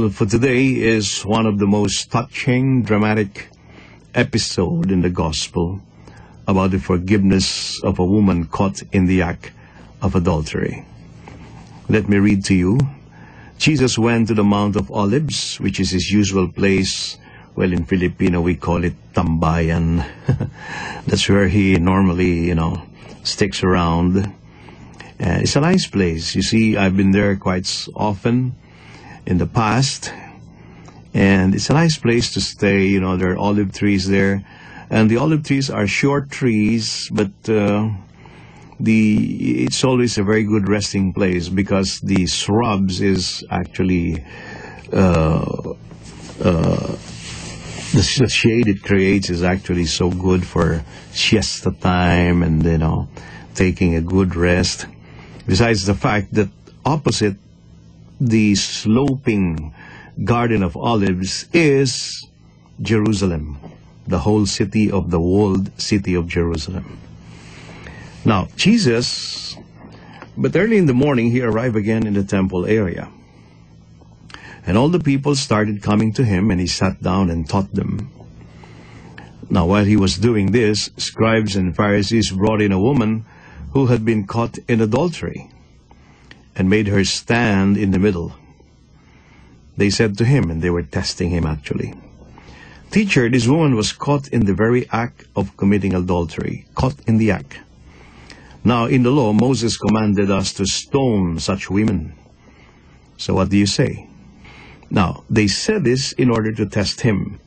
Gospel for today is one of the most touching, dramatic episode in the Gospel about the forgiveness of a woman caught in the act of adultery. Let me read to you. Jesus went to the Mount of Olives, which is his usual place. Well, in Filipino, we call it Tambayan. That's where he normally, sticks around. It's a nice place. You see, I've been there quite often in the past. And it's a nice place to stay. There are olive trees there. And the olive trees are short trees, but it's always a very good resting place because the shrubs is actually the shade it creates is actually so good for siesta time and taking a good rest. Besides the fact that opposite the sloping Garden of Olives is Jerusalem, the whole city of the walled city of Jerusalem. Now, Jesus, but early in the morning, he arrived again in the temple area. And all the people started coming to him, and he sat down and taught them. Now, while he was doing this, scribes and Pharisees brought in a woman who had been caught in adultery and made her stand in the middle. They said to him, and they were testing him actually, "Teacher, this woman was caught in the very act of committing adultery." Caught in the act. Now, in the law, Moses commanded us to stone such women. So what do you say? Now, they said this in order to test him,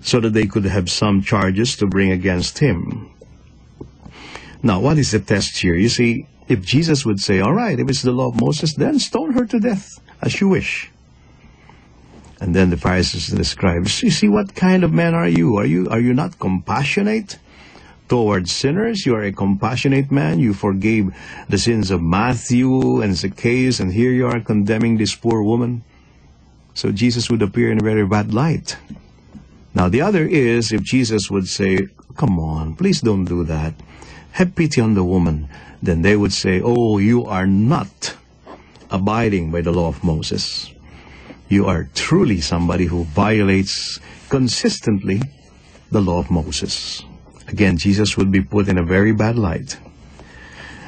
so that they could have some charges to bring against him. Now, what is the test here? You see, if Jesus would say, all right, if it's the law of Moses, then stone her to death, as you wish. And then the Pharisees and the scribes, you see, what kind of man are you? Are you not compassionate towards sinners? You are a compassionate man. You forgave the sins of Matthew and Zacchaeus, and here you are condemning this poor woman. So Jesus would appear in a very bad light. Now, the other is if Jesus would say, come on, please don't do that. Have pity on the woman. Then they would say, oh, you are not abiding by the law of Moses. You are truly somebody who violates consistently the law of Moses. Again, Jesus would be put in a very bad light.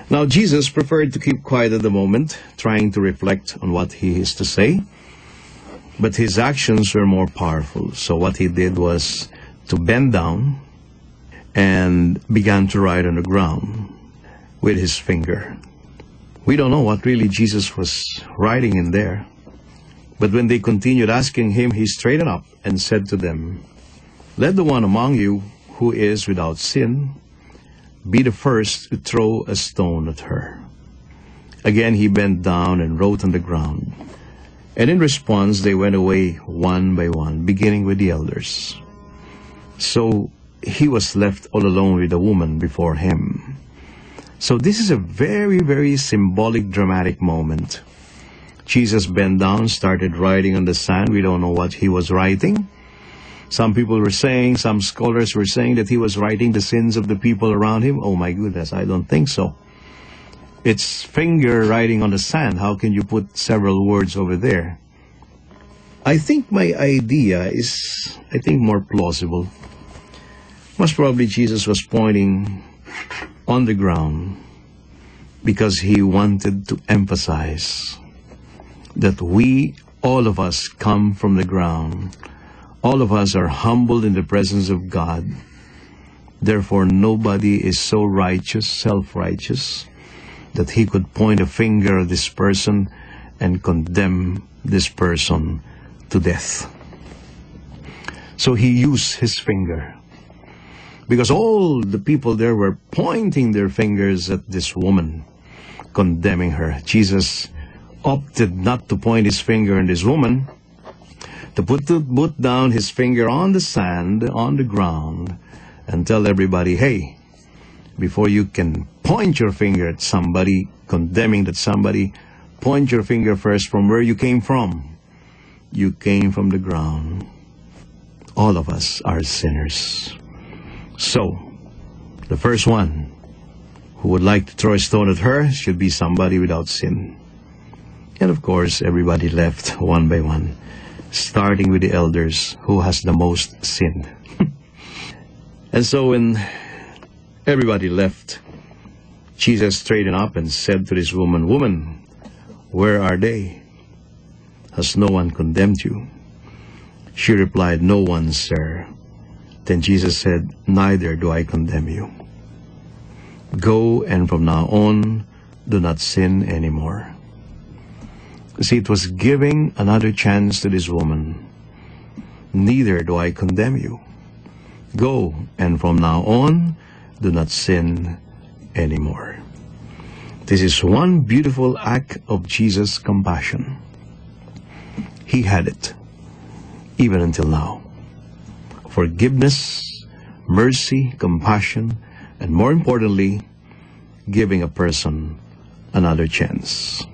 Now, Jesus preferred to keep quiet at the moment, trying to reflect on what he is to say. But his actions were more powerful. So what he did was to bend down and began to write on the ground with his finger. We don't know what really Jesus was writing in there. But when they continued asking him, he straightened up and said to them, "Let the one among you who is without sin be the first to throw a stone at her." Again he bent down and wrote on the ground. And in response, they went away one by one, beginning with the elders. So he was left all alone with the woman before him. So this is a very, very symbolic, dramatic moment. Jesus bent down, started writing on the sand. We don't know what he was writing. Some people were saying, some scholars were saying that he was writing the sins of the people around him. Oh my goodness, I don't think so. It's finger writing on the sand. How can you put several words over there? I think my idea is, more plausible. Most probably Jesus was pointing on the ground because he wanted to emphasize that we, all of us, come from the ground. All of us are humbled in the presence of God. Therefore, nobody is so righteous, self-righteous, that he could point a finger at this person and condemn this person to death. So he used his finger. Because all the people there were pointing their fingers at this woman, condemning her. Jesus opted not to point his finger at this woman, to put down his finger on the sand, on the ground, and tell everybody, hey, before you can point your finger at somebody, condemning that somebody, point your finger first from where you came from. You came from the ground. All of us are sinners. So, the first one who would like to throw a stone at her should be somebody without sin. And of course, everybody left one by one, starting with the elders who has the most sinned. And so when everybody left, Jesus straightened up and said to this woman, "Woman, where are they? Has no one condemned you?" She replied, "No one, sir." Then Jesus said, "Neither do I condemn you. Go, and from now on, do not sin anymore." See, it was giving another chance to this woman. "Neither do I condemn you. Go, and from now on, do not sin anymore." This is one beautiful act of Jesus' compassion. He had it, even until now. Forgiveness, mercy, compassion, and more importantly, giving a person another chance.